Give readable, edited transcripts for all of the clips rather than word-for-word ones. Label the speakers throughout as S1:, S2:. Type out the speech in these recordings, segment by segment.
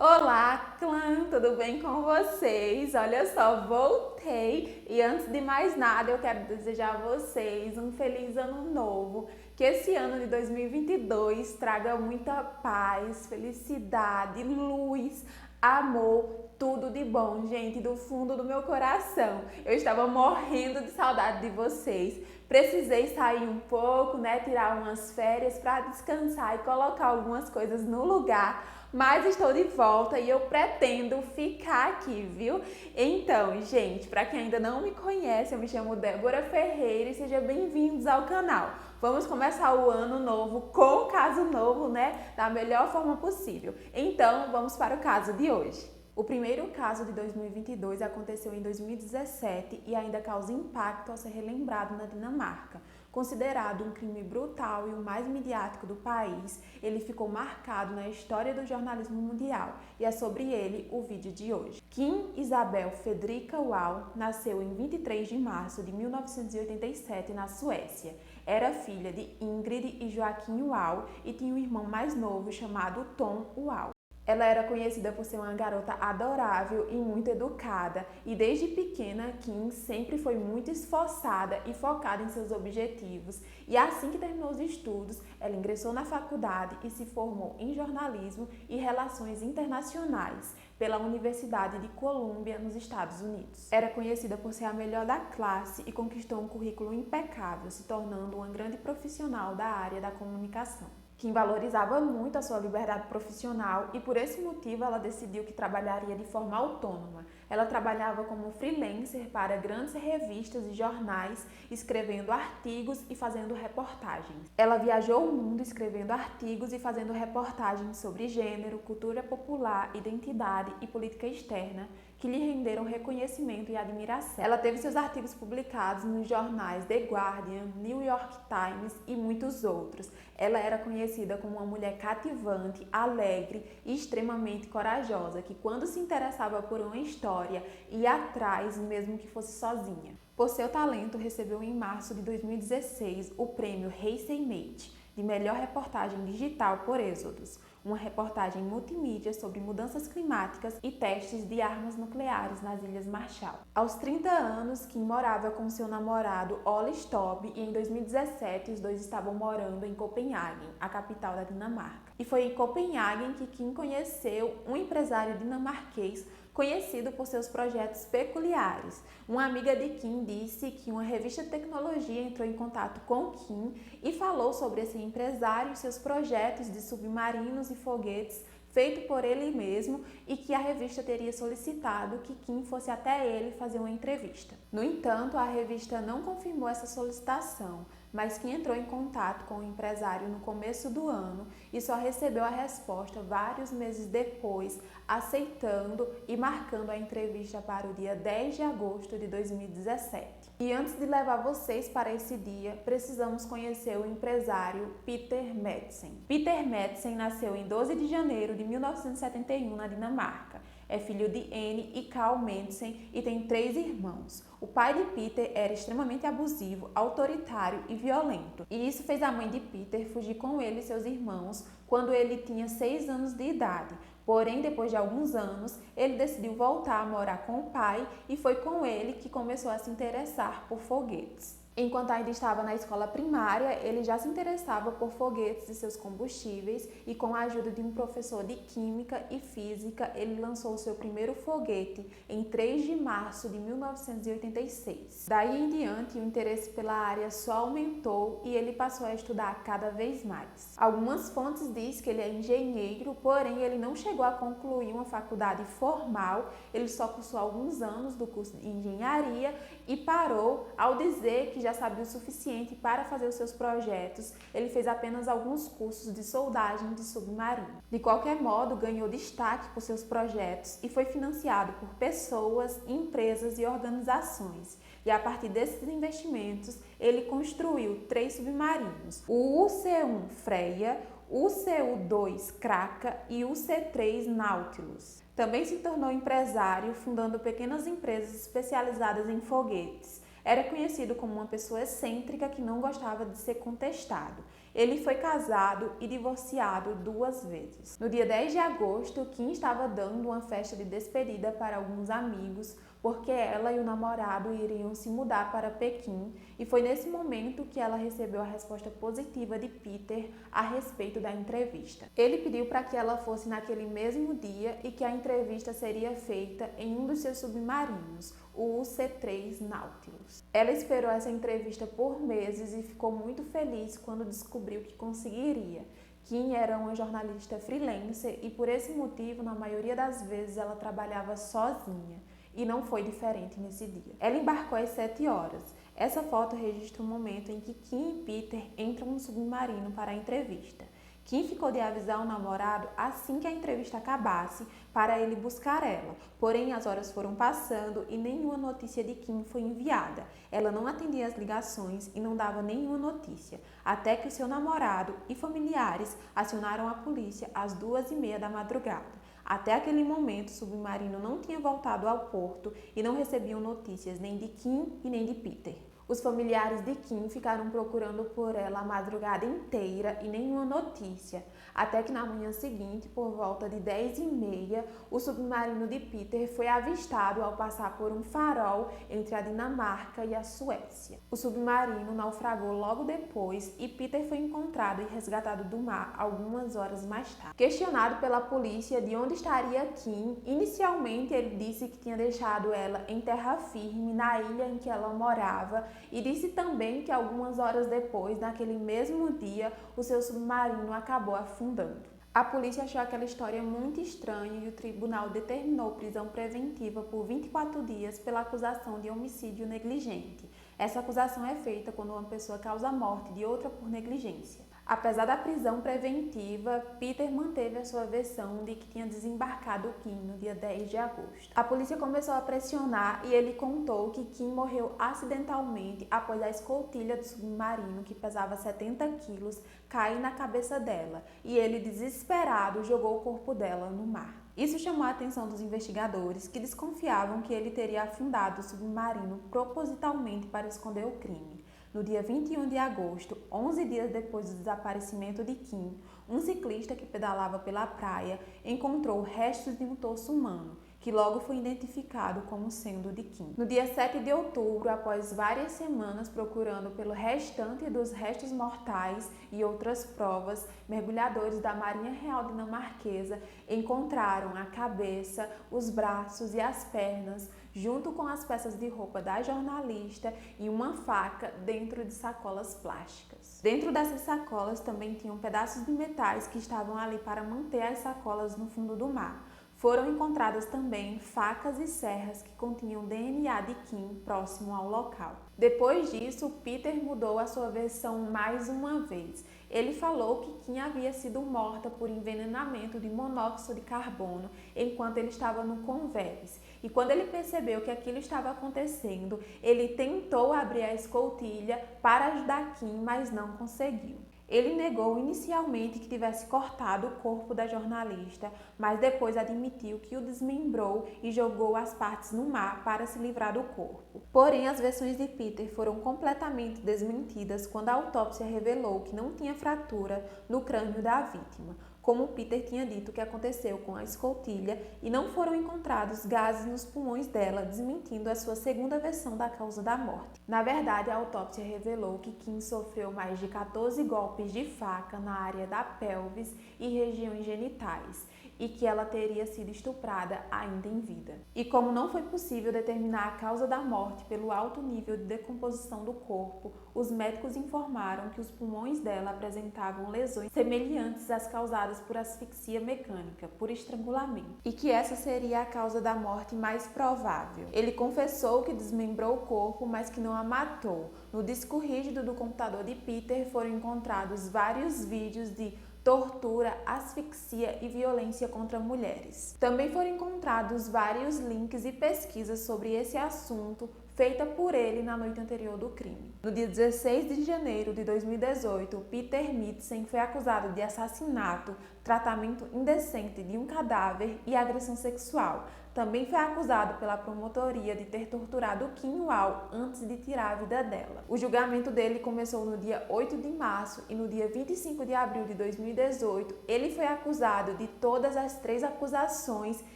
S1: Olá, clã, tudo bem com vocês? Olha só, voltei e antes de mais nada eu quero desejar a vocês um feliz ano novo, que esse ano de 2022 traga muita paz, felicidade, luz, amor, tudo de bom, gente, do fundo do meu coração. Eu estava morrendo de saudade de vocês. Precisei sair um pouco, né, tirar umas férias para descansar e colocar algumas coisas no lugar. Mas estou de volta e eu pretendo ficar aqui, viu? Então, gente, para quem ainda não me conhece, eu me chamo Débora Ferreira e sejam bem-vindos ao canal. Vamos começar o ano novo com um caso novo, né? Da melhor forma possível. Então, vamos para o caso de hoje. O primeiro caso de 2022 aconteceu em 2017 e ainda causa impacto ao ser relembrado na Dinamarca. Considerado um crime brutal e o mais midiático do país, ele ficou marcado na história do jornalismo mundial e é sobre ele o vídeo de hoje. Kim Isabel Fredrika Wahl nasceu em 23 de março de 1987 na Suécia. Era filha de Ingrid e Joaquim Wahl e tinha um irmão mais novo chamado Tom Wahl. Ela era conhecida por ser uma garota adorável e muito educada, e desde pequena Kim sempre foi muito esforçada e focada em seus objetivos. E assim que terminou os estudos, ela ingressou na faculdade e se formou em jornalismo e relações internacionais pela Universidade de Columbia, nos Estados Unidos. Era conhecida por ser a melhor da classe e conquistou um currículo impecável, se tornando uma grande profissional da área da comunicação. Kim valorizava muito a sua liberdade profissional e por esse motivo ela decidiu que trabalharia de forma autônoma. Ela trabalhava como freelancer para grandes revistas e jornais, escrevendo artigos e fazendo reportagens. Ela viajou o mundo escrevendo artigos e fazendo reportagens sobre gênero, cultura popular, identidade e política externa, que lhe renderam reconhecimento e admiração. Ela teve seus artigos publicados nos jornais The Guardian, New York Times e muitos outros. Ela era conhecida como uma mulher cativante, alegre e extremamente corajosa, que quando se interessava por uma história, ia atrás mesmo que fosse sozinha. Por seu talento, recebeu em março de 2016 o prêmio Heisei Mate de melhor reportagem digital por Êxodos, uma reportagem multimídia sobre mudanças climáticas e testes de armas nucleares nas Ilhas Marshall. Aos 30 anos, Kim morava com seu namorado Ole Stobb e em 2017 os dois estavam morando em Copenhague, a capital da Dinamarca. E foi em Copenhague que Kim conheceu um empresário dinamarquês conhecido por seus projetos peculiares. Uma amiga de Kim disse que uma revista de tecnologia entrou em contato com Kim e falou sobre esse empresário e seus projetos de submarinos e foguetes feito por ele mesmo e que a revista teria solicitado que Kim fosse até ele fazer uma entrevista. No entanto, a revista não confirmou essa solicitação, mas Kim entrou em contato com o empresário no começo do ano e só recebeu a resposta vários meses depois, aceitando e marcando a entrevista para o dia 10 de agosto de 2017. E antes de levar vocês para esse dia, precisamos conhecer o empresário Peter Madsen. Peter Madsen nasceu em 12 de janeiro de 1971 na Dinamarca. É filho de Anne e Carl Madsen e tem 3 irmãos. O pai de Peter era extremamente abusivo, autoritário e violento. E isso fez a mãe de Peter fugir com ele e seus irmãos quando ele tinha 6 anos de idade. Porém, depois de alguns anos, ele decidiu voltar a morar com o pai e foi com ele que começou a se interessar por foguetes. Enquanto ainda estava na escola primária, ele já se interessava por foguetes e seus combustíveis e com a ajuda de um professor de química e física, ele lançou o seu primeiro foguete em 3 de março de 1986. Daí em diante, o interesse pela área só aumentou e ele passou a estudar cada vez mais. Algumas fontes dizem que ele é engenheiro, porém ele não chegou a concluir uma faculdade formal, ele só cursou alguns anos do curso de engenharia e parou ao dizer que já sabia o suficiente para fazer os seus projetos. Ele fez apenas alguns cursos de soldagem de submarino. De qualquer modo, ganhou destaque por seus projetos e foi financiado por pessoas, empresas e organizações. E a partir desses investimentos, ele construiu 3 submarinos: o UC-1 Freya, o UCU-2 Kraka e o UC-3 Nautilus. Também se tornou empresário, fundando pequenas empresas especializadas em foguetes. Era conhecido como uma pessoa excêntrica que não gostava de ser contestado. Ele foi casado e divorciado 2 vezes. No dia 10 de agosto, Kim estava dando uma festa de despedida para alguns amigos, porque ela e o namorado iriam se mudar para Pequim, e foi nesse momento que ela recebeu a resposta positiva de Peter a respeito da entrevista. Ele pediu para que ela fosse naquele mesmo dia e que a entrevista seria feita em um dos seus submarinos, o UC-3 Nautilus. Ela esperou essa entrevista por meses e ficou muito feliz quando descobriu que conseguiria. Kim era uma jornalista freelancer e por esse motivo, na maioria das vezes, ela trabalhava sozinha. E não foi diferente nesse dia. Ela embarcou às 7 horas. Essa foto registra o momento em que Kim e Peter entram no submarino para a entrevista. Kim ficou de avisar o namorado assim que a entrevista acabasse para ele buscar ela. Porém, as horas foram passando e nenhuma notícia de Kim foi enviada. Ela não atendia as ligações e não dava nenhuma notícia, até que o seu namorado e familiares acionaram a polícia às 2h30 da madrugada. Até aquele momento, o submarino não tinha voltado ao porto e não recebiam notícias nem de Kim e nem de Peter. Os familiares de Kim ficaram procurando por ela a madrugada inteira e nenhuma notícia, até que na manhã seguinte, por volta de 10h30, o submarino de Peter foi avistado ao passar por um farol entre a Dinamarca e a Suécia. O submarino naufragou logo depois e Peter foi encontrado e resgatado do mar algumas horas mais tarde. Questionado pela polícia de onde estaria Kim, inicialmente ele disse que tinha deixado ela em terra firme na ilha em que ela morava, e disse também que algumas horas depois, naquele mesmo dia, o seu submarino acabou afundando. A polícia achou aquela história muito estranha e o tribunal determinou prisão preventiva por 24 dias pela acusação de homicídio negligente. Essa acusação é feita quando uma pessoa causa a morte de outra por negligência. Apesar da prisão preventiva, Peter manteve a sua versão de que tinha desembarcado Kim no dia 10 de agosto. A polícia começou a pressionar e ele contou que Kim morreu acidentalmente após a escotilha do submarino, que pesava 70 quilos, cair na cabeça dela e ele, desesperado, jogou o corpo dela no mar. Isso chamou a atenção dos investigadores, que desconfiavam que ele teria afundado o submarino propositalmente para esconder o crime. No dia 21 de agosto, 11 dias depois do desaparecimento de Kim, um ciclista que pedalava pela praia encontrou restos de um torso humano, que logo foi identificado como sendo de Kim. No dia 7 de outubro, após várias semanas procurando pelo restante dos restos mortais e outras provas, mergulhadores da Marinha Real Dinamarquesa encontraram a cabeça, os braços e as pernas, junto com as peças de roupa da jornalista e uma faca dentro de sacolas plásticas. Dentro dessas sacolas também tinham pedaços de metais que estavam ali para manter as sacolas no fundo do mar. Foram encontradas também facas e serras que continham DNA de Kim próximo ao local. Depois disso, Peter mudou a sua versão mais uma vez. Ele falou que Kim havia sido morta por envenenamento de monóxido de carbono enquanto ele estava no convés. E quando ele percebeu que aquilo estava acontecendo, ele tentou abrir a escotilha para ajudar Kim, mas não conseguiu. Ele negou inicialmente que tivesse cortado o corpo da jornalista, mas depois admitiu que o desmembrou e jogou as partes no mar para se livrar do corpo. Porém, as versões de Peter foram completamente desmentidas quando a autópsia revelou que não tinha fratura no crânio da vítima, como Peter tinha dito que aconteceu com a escotilha, e não foram encontrados gases nos pulmões dela, desmentindo a sua segunda versão da causa da morte. Na verdade, a autópsia revelou que Kim sofreu mais de 14 golpes de faca na área da pelvis e regiões genitais, e que ela teria sido estuprada ainda em vida. E como não foi possível determinar a causa da morte pelo alto nível de decomposição do corpo, os médicos informaram que os pulmões dela apresentavam lesões semelhantes às causadas por asfixia mecânica, por estrangulamento, e que essa seria a causa da morte mais provável. Ele confessou que desmembrou o corpo, mas que não a matou. No disco rígido do computador de Peter foram encontrados vários vídeos de tortura, asfixia e violência contra mulheres. Também foram encontrados vários links e pesquisas sobre esse assunto feita por ele na noite anterior do crime. No dia 16 de janeiro de 2018, Peter Mietzen foi acusado de assassinato, tratamento indecente de um cadáver e agressão sexual. Também foi acusado pela promotoria de ter torturado Kim Wall antes de tirar a vida dela. O julgamento dele começou no dia 8 de março e no dia 25 de abril de 2018, ele foi acusado de todas as 3 acusações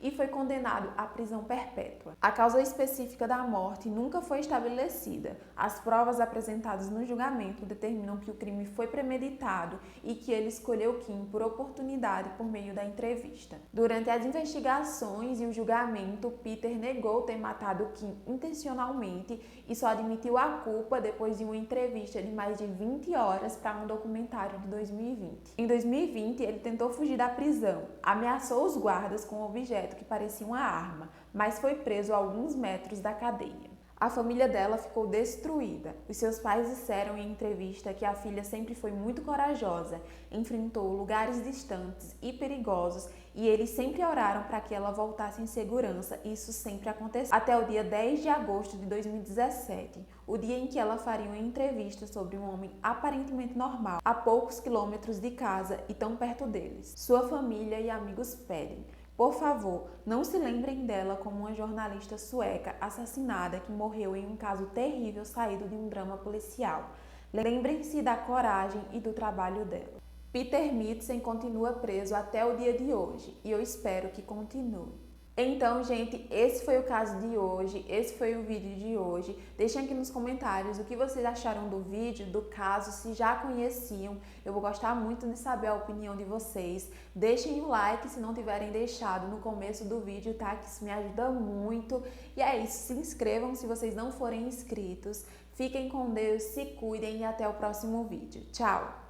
S1: e foi condenado à prisão perpétua. A causa específica da morte nunca foi estabelecida. As provas apresentadas no julgamento determinam que o crime foi premeditado e que ele escolheu Kim por oportunidade por meio da entrevista. Durante as investigações e o julgamento, Peter negou ter matado Kim intencionalmente e só admitiu a culpa depois de uma entrevista de mais de 20 horas para um documentário de 2020. Em 2020, ele tentou fugir da prisão, ameaçou os guardas com um objeto que parecia uma arma, mas foi preso a alguns metros da cadeia. A família dela ficou destruída. Os seus pais disseram em entrevista que a filha sempre foi muito corajosa, enfrentou lugares distantes e perigosos e eles sempre oraram para que ela voltasse em segurança e isso sempre aconteceu. Até o dia 10 de agosto de 2017, o dia em que ela faria uma entrevista sobre um homem aparentemente normal, a poucos quilômetros de casa e tão perto deles. Sua família e amigos pedem: por favor, não se lembrem dela como uma jornalista sueca assassinada que morreu em um caso terrível saído de um drama policial. Lembrem-se da coragem e do trabalho dela. Peter Mietzen continua preso até o dia de hoje e eu espero que continue. Então, gente, esse foi o caso de hoje, esse foi o vídeo de hoje. Deixem aqui nos comentários o que vocês acharam do vídeo, do caso, se já conheciam. Eu vou gostar muito de saber a opinião de vocês. Deixem o like se não tiverem deixado no começo do vídeo, tá? Que isso me ajuda muito. E é isso, se inscrevam se vocês não forem inscritos. Fiquem com Deus, se cuidem e até o próximo vídeo. Tchau!